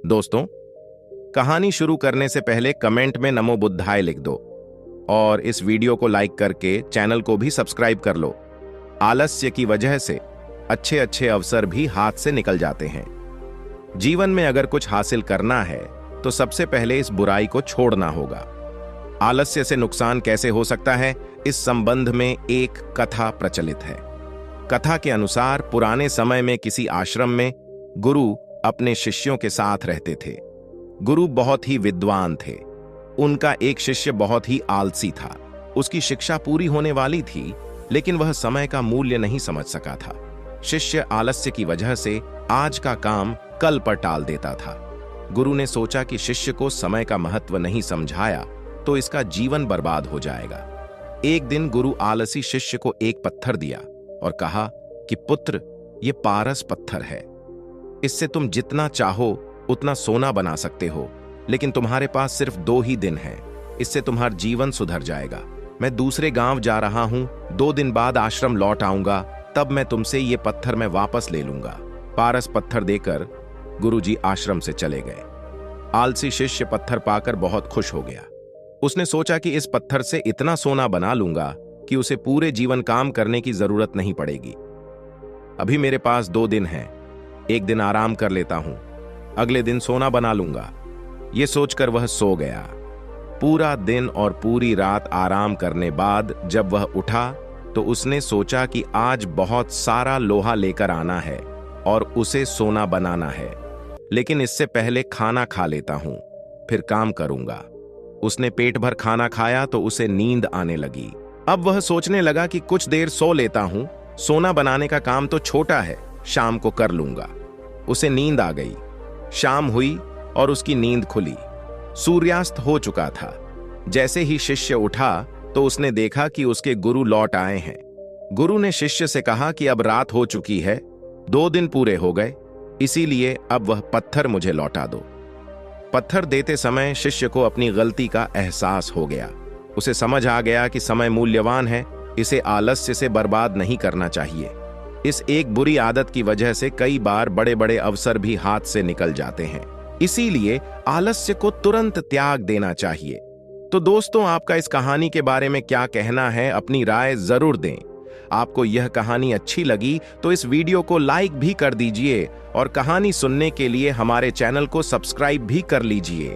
दोस्तों, कहानी शुरू करने से पहले कमेंट में नमो बुद्धाय लिख दो और इस वीडियो को लाइक करके चैनल को भी सब्सक्राइब कर लो। आलस्य की वजह से अच्छे अच्छे अवसर भी हाथ से निकल जाते हैं। जीवन में अगर कुछ हासिल करना है तो सबसे पहले इस बुराई को छोड़ना होगा। आलस्य से नुकसान कैसे हो सकता है, इस संबंध में एक कथा प्रचलित है। कथा के अनुसार पुराने समय में किसी आश्रम में गुरु अपने शिष्यों के साथ रहते थे। गुरु बहुत ही विद्वान थे। उनका एक शिष्य बहुत ही आलसी था। उसकी शिक्षा पूरी होने वाली थी, लेकिन वह समय का मूल्य नहीं समझ सका था। शिष्य आलस्य की वजह से आज का काम कल पर टाल देता था। गुरु ने सोचा कि शिष्य को समय का महत्व नहीं समझाया तो इसका जीवन बर्बाद हो जाएगा। एक दिन गुरु आलसी शिष्य को एक पत्थर दिया और कहा कि पुत्र, ये पारस पत्थर है। इससे तुम जितना चाहो उतना सोना बना सकते हो, लेकिन तुम्हारे पास सिर्फ 2 ही दिन हैं। इससे तुम्हारा जीवन सुधर जाएगा। मैं दूसरे गांव जा रहा हूं, 2 दिन बाद आश्रम लौट आऊंगा, तब मैं तुमसे ये पत्थर मैं वापस ले लूंगा। पारस पत्थर देकर गुरुजी आश्रम से चले गए। आलसी शिष्य पत्थर पाकर बहुत खुश हो गया। उसने सोचा कि इस पत्थर से इतना सोना बना लूंगा कि उसे पूरे जीवन काम करने की जरूरत नहीं पड़ेगी। अभी मेरे पास 2 दिन हैं, एक दिन आराम कर लेता हूं, अगले दिन सोना बना लूंगा। यह सोचकर वह सो गया। पूरा दिन और पूरी रात आराम करने बाद जब वह उठा तो उसने सोचा कि आज बहुत सारा लोहा लेकर आना है और उसे सोना बनाना है, लेकिन इससे पहले खाना खा लेता हूं, फिर काम करूंगा। उसने पेट भर खाना खाया तो उसे नींद आने लगी। अब वह सोचने लगा कि कुछ देर सो लेता हूं, सोना बनाने का काम तो छोटा है, शाम को कर लूंगा। उसे नींद आ गई। शाम हुई और उसकी नींद खुली। सूर्यास्त हो चुका था। जैसे ही शिष्य उठा तो उसने देखा कि उसके गुरु लौट आए हैं। गुरु ने शिष्य से कहा कि अब रात हो चुकी है, 2 दिन पूरे हो गए, इसीलिए अब वह पत्थर मुझे लौटा दो। पत्थर देते समय शिष्य को अपनी गलती का एहसास हो गया। उसे समझ आ गया कि समय मूल्यवान है, इसे आलस्य से बर्बाद नहीं करना चाहिए। इस एक बुरी आदत की वजह से कई बार बड़े बड़े अवसर भी हाथ से निकल जाते हैं। इसीलिए आलस्य को तुरंत त्याग देना चाहिए। तो दोस्तों, आपका इस कहानी के बारे में क्या कहना है, अपनी राय जरूर दें। आपको यह कहानी अच्छी लगी तो इस वीडियो को लाइक भी कर दीजिए और कहानी सुनने के लिए हमारे चैनल को सब्सक्राइब भी कर लीजिए।